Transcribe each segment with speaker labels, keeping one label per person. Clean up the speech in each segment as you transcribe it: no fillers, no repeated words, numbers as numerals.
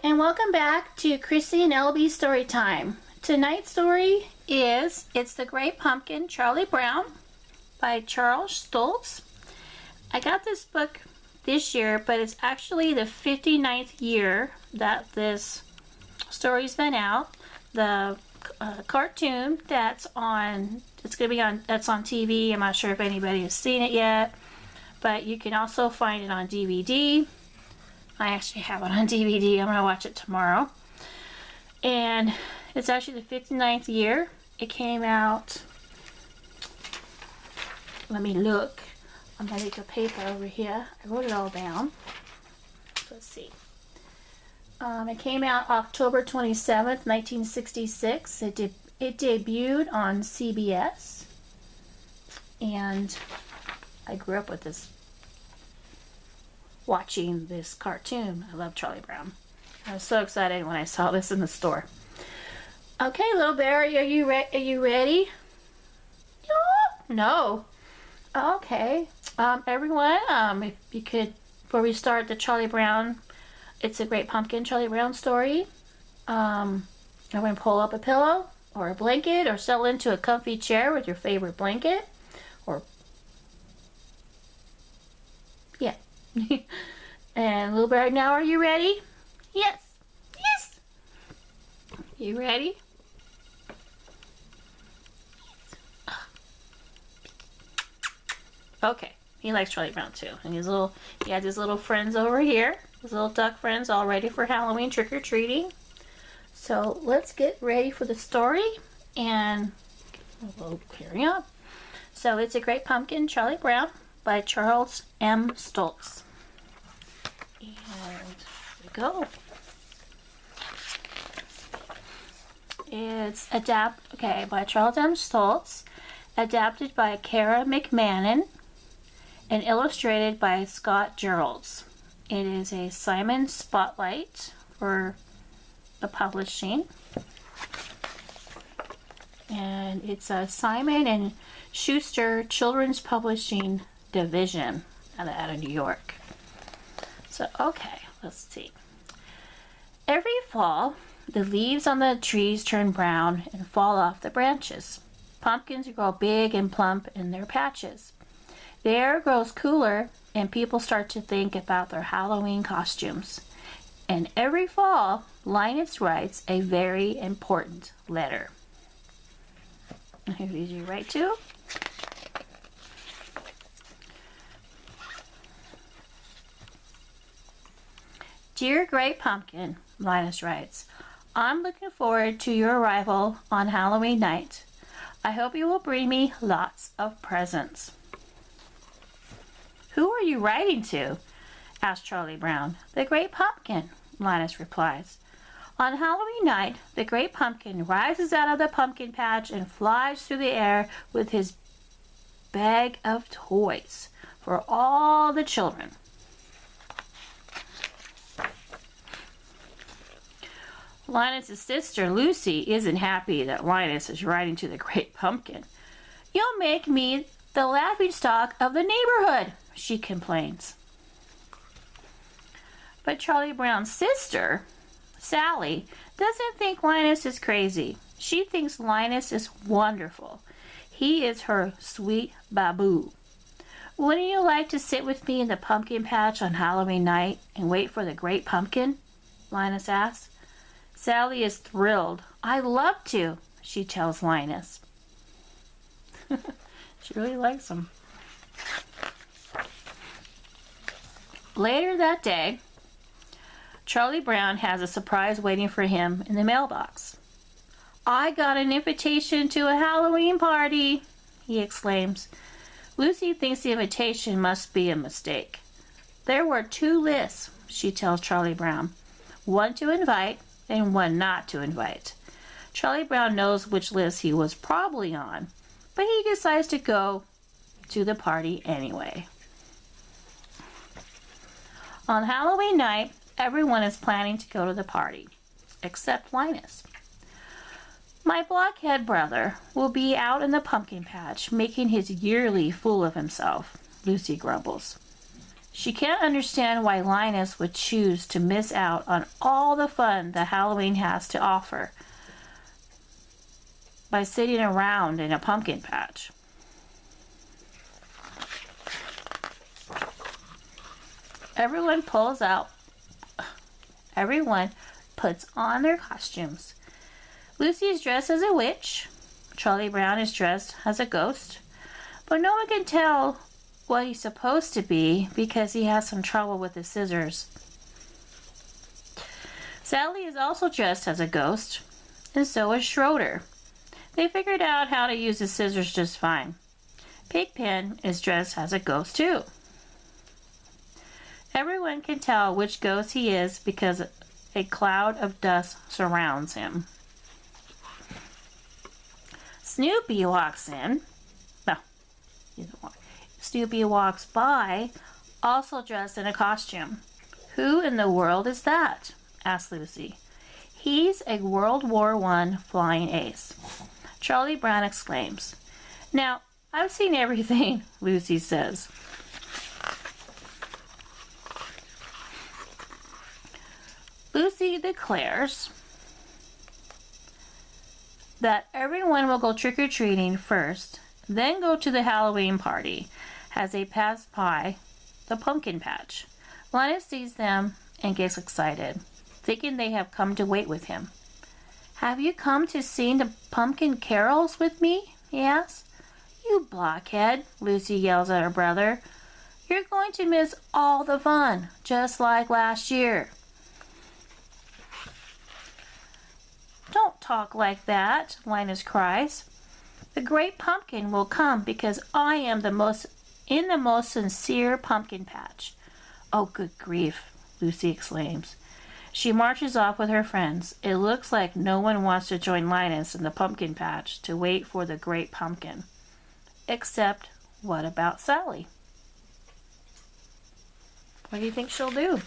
Speaker 1: and welcome back to Chrissy and LB Story Time. Tonight's story is It's the Great Pumpkin, Charlie Brown by Charles Schulz. I got this book this year, but it's actually the 59th year that this story's been out. The cartoon that's on, that's on TV. I'm not sure if anybody has seen it yet, but you can also find it on DVD. I actually have it on DVD. I'm going to watch it tomorrow. And it's actually the 59th year. It came out, let me look on my little paper over here. I wrote it all down. Let's see. It came out October 27th, 1966. It debuted on CBS. And I grew up with this, watching this cartoon. I love Charlie Brown. I was so excited when I saw this in the store. Okay, little Barry, are you ready? No. Okay. Everyone, if you could, before we start the Charlie Brown, It's a Great Pumpkin Charlie Brown story, everyone pull up a pillow or a blanket or settle into a comfy chair with your favorite blanket. Or, yeah. And little Barry, now are you ready? Yes. Yes. You ready? Okay. He likes Charlie Brown too. And he has his little friends over here. His little duck friends all ready for Halloween trick-or-treating. So let's get ready for the story and we'll carry on. So It's a Great Pumpkin, Charlie Brown by Charles M. Schulz. And here we go. It's by Charles M. Schulz, adapted by Kara McMahon, and illustrated by Scott Jeralds. It is a Simon Spotlight for the publishing. And it's a Simon and Schuster Children's Publishing Division out of New York. So, okay, let's see. Every fall, the leaves on the trees turn brown and fall off the branches. Pumpkins grow big and plump in their patches. The air grows cooler and people start to think about their Halloween costumes. And every fall, Linus writes a very important letter. Who did you write to? Dear Great Pumpkin, Linus writes, I'm looking forward to your arrival on Halloween night. I hope you will bring me lots of presents. Who are you writing to? Asked Charlie Brown. The Great Pumpkin, Linus replies. On Halloween night, the Great Pumpkin rises out of the pumpkin patch and flies through the air with his bag of toys for all the children. Linus' sister Lucy isn't happy that Linus is writing to the Great Pumpkin. You'll make me the laughingstock of the neighborhood, she complains. But Charlie Brown's sister, Sally, doesn't think Linus is crazy. She thinks Linus is wonderful. He is her sweet baboo. Wouldn't you like to sit with me in the pumpkin patch on Halloween night and wait for the Great Pumpkin? Linus asks. Sally is thrilled. I'd love to, she tells Linus. She really likes him. Later that day, Charlie Brown has a surprise waiting for him in the mailbox. I got an invitation to a Halloween party, he exclaims. Lucy thinks the invitation must be a mistake. There were 2 lists, she tells Charlie Brown. One to invite and one not to invite. Charlie Brown knows which list he was probably on, but he decides to go to the party anyway. On Halloween night, everyone is planning to go to the party, except Linus. My blockhead brother will be out in the pumpkin patch making his yearly fool of himself, Lucy grumbles. She can't understand why Linus would choose to miss out on all the fun that Halloween has to offer by sitting around in a pumpkin patch. Everyone puts on their costumes. Lucy is dressed as a witch. Charlie Brown is dressed as a ghost. But no one can tell what he's supposed to be because he has some trouble with his scissors. Sally is also dressed as a ghost, and so is Schroeder. They figured out how to use the scissors just fine. Pigpen is dressed as a ghost too. Everyone can tell which ghost he is because a cloud of dust surrounds him. Snoopy walks in. No, he doesn't walk. Snoopy walks by, also dressed in a costume. Who in the world is that? Asked Lucy. He's a World War I flying ace. Charlie Brown exclaims. Now, I've seen everything, Lucy says. Lucy declares that everyone will go trick-or-treating first, then go to the Halloween party as they pass by the pumpkin patch. Linus sees them and gets excited, thinking they have come to wait with him. Have you come to sing the pumpkin carols with me? He asks. You blockhead, Lucy yells at her brother. You're going to miss all the fun, just like last year. Don't talk like that, Linus cries. The great pumpkin will come because I am in the most sincere pumpkin patch. Oh, good grief, Lucy exclaims. She marches off with her friends. It looks like no one wants to join Linus in the pumpkin patch to wait for the great pumpkin. Except, what about Sally? What do you think she'll do?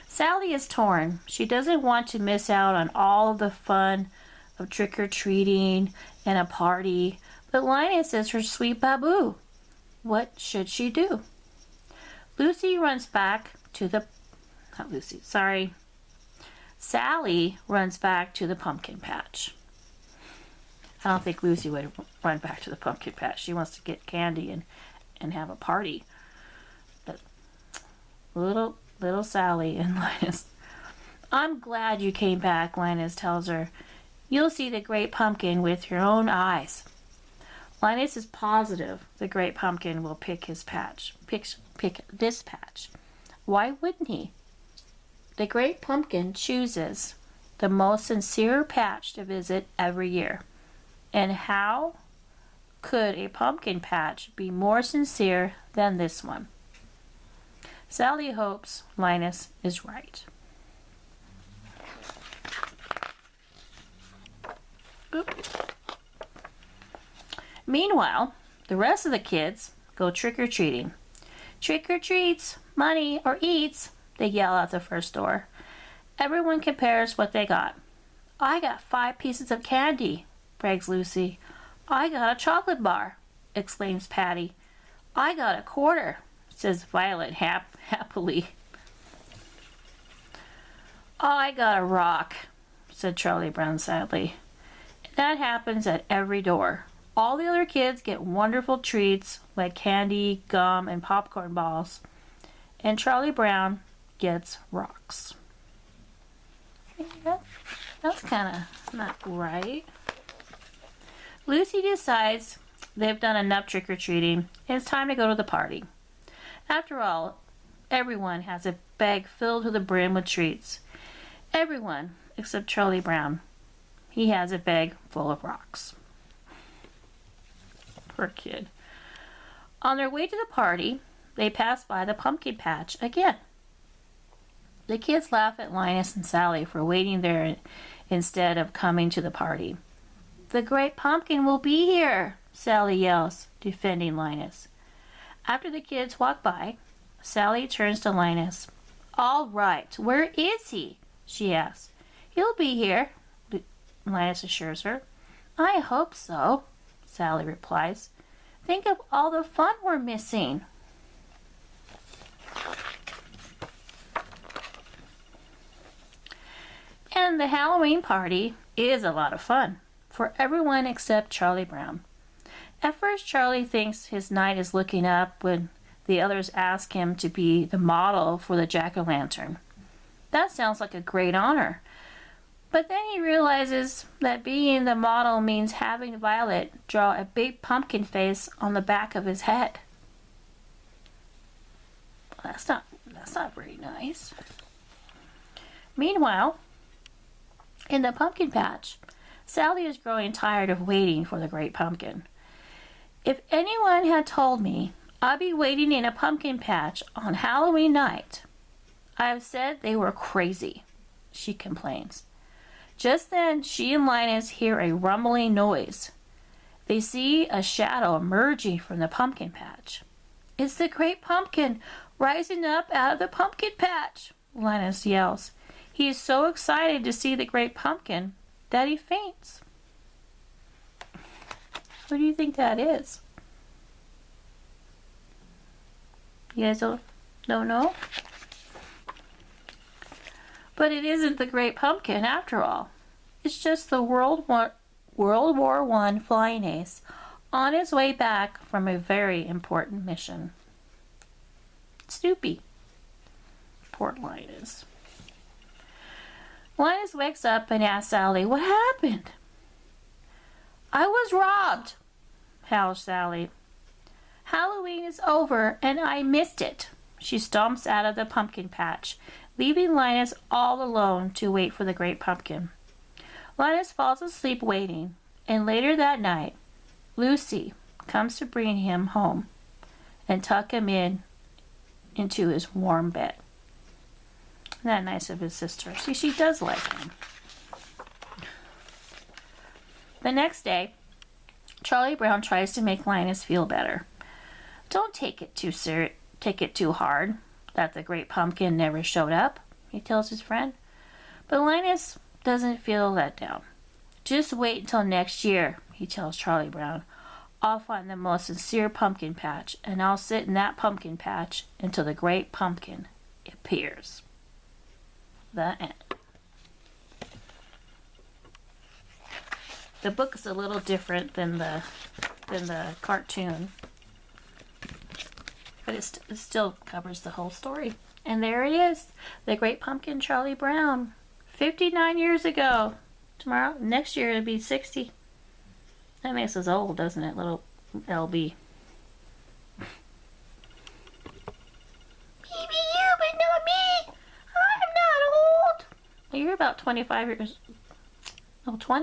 Speaker 1: Sally is torn. She doesn't want to miss out on all of the fun of trick-or-treating and a party, but Linus is her sweet baboo. What should she do? Sally runs back to the pumpkin patch. I don't think Lucy would run back to the pumpkin patch. She wants to get candy and have a party. But little Sally and Linus. I'm glad you came back, Linus tells her. You'll see the great pumpkin with your own eyes. Linus is positive the great pumpkin will pick his patch. Pick this patch. Why wouldn't he? The great pumpkin chooses the most sincere patch to visit every year. And how could a pumpkin patch be more sincere than this one? Sally hopes Linus is right. Oops. Meanwhile, the rest of the kids go trick-or-treating. Trick or treats, money, or eats, they yell out the first door. Everyone compares what they got. I got 5 pieces of candy, brags Lucy. I got a chocolate bar, exclaims Patty. I got a quarter, says Violet happily. I got a rock, said Charlie Brown sadly. That happens at every door. All the other kids get wonderful treats like candy, gum, and popcorn balls. And Charlie Brown gets rocks. Yeah, that's kind of not right. Lucy decides they've done enough trick-or-treating and it's time to go to the party. After all, everyone has a bag filled to the brim with treats. Everyone except Charlie Brown. He has a bag full of rocks. Poor kid. On their way to the party, they pass by the pumpkin patch again. The kids laugh at Linus and Sally for waiting there instead of coming to the party. The great pumpkin will be here, Sally yells, defending Linus. After the kids walk by, Sally turns to Linus. All right, where is he? She asks. He'll be here, Linus assures her. I hope so, Sally replies. Think of all the fun we're missing. And the Halloween party is a lot of fun for everyone except Charlie Brown. At first, Charlie thinks his night is looking up when the others ask him to be the model for the jack-o'-lantern. That sounds like a great honor. But then he realizes that being the model means having Violet draw a big pumpkin face on the back of his head. That's not very nice. Meanwhile, in the pumpkin patch, Sally is growing tired of waiting for the great pumpkin. If anyone had told me I'd be waiting in a pumpkin patch on Halloween night, I'd have said they were crazy, she complains. Just then, she and Linus hear a rumbling noise. They see a shadow emerging from the pumpkin patch. It's the great pumpkin rising up out of the pumpkin patch, Linus yells. He is so excited to see the great pumpkin that he faints. Who do you think that is? You guys don't know? But it isn't the great pumpkin after all. It's just the World War I flying ace on his way back from a very important mission. Snoopy. Poor Linus. Linus wakes up and asks Sally, "What happened?" "I was robbed," howls Sally. "Halloween is over and I missed it." She stomps out of the pumpkin patch, leaving Linus all alone to wait for the great pumpkin. Linus falls asleep waiting, and later that night, Lucy comes to bring him home and tuck him into his warm bed. Isn't that nice of his sister? See, she does like him. The next day, Charlie Brown tries to make Linus feel better. "Don't take it too hard that the great pumpkin never showed up," he tells his friend. But Linus doesn't feel let down. "Just wait until next year," he tells Charlie Brown. "I'll find the most sincere pumpkin patch, and I'll sit in that pumpkin patch until the great pumpkin appears." The end. The book is a little different than the cartoon, but it still covers the whole story. And there it is, the great pumpkin, Charlie Brown, 59 years ago. Next year it'll be 60. That makes us old, doesn't it, little LB? Maybe you, but not me. I'm not old. Well, you're about 20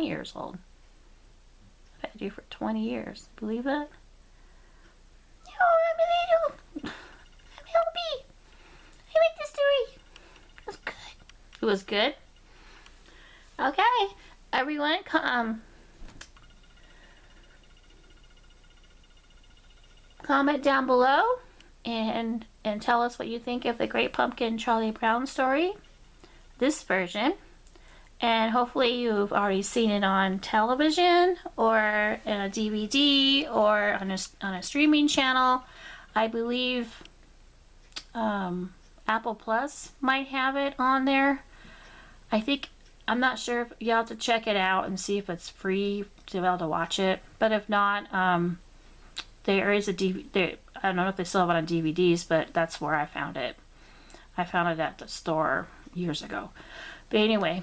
Speaker 1: years old. I've had you for 20 years. Believe that? No, I'm a little. I'm LB. I like the story. It was good. It was good? Okay. Everyone, comment down below and tell us what you think of the Great Pumpkin Charlie Brown story, this version. And hopefully you've already seen it on television or in a DVD or on a streaming channel. I believe Apple Plus might have it on there. I'm not sure if you have to check it out and see if it's free to be able to watch it. But if not, there is a DVD. I don't know if they still have it on DVDs, but that's where I found it. I found it at the store years ago. But anyway,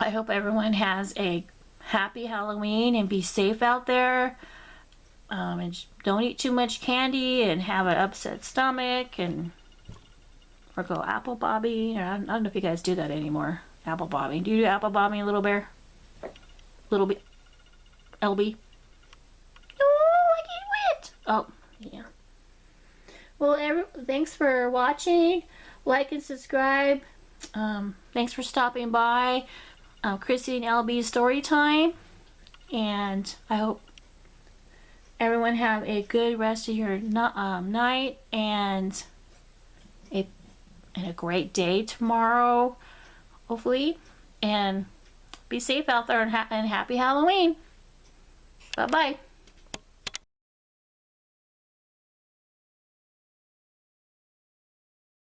Speaker 1: I hope everyone has a happy Halloween and be safe out there. And don't eat too much candy and have an upset stomach or go apple bobbing. Or I don't know if you guys do that anymore. Apple bobbing. Do you do apple bobbing, Little Bear? Little bit. LB? No, I get wet. Oh, yeah. Well, thanks for watching. Like and subscribe. Thanks for stopping by. Chrissy and LB's story time. And I hope everyone have a good rest of your night and a great day tomorrow, hopefully. And be safe out there and happy Halloween. Bye-bye.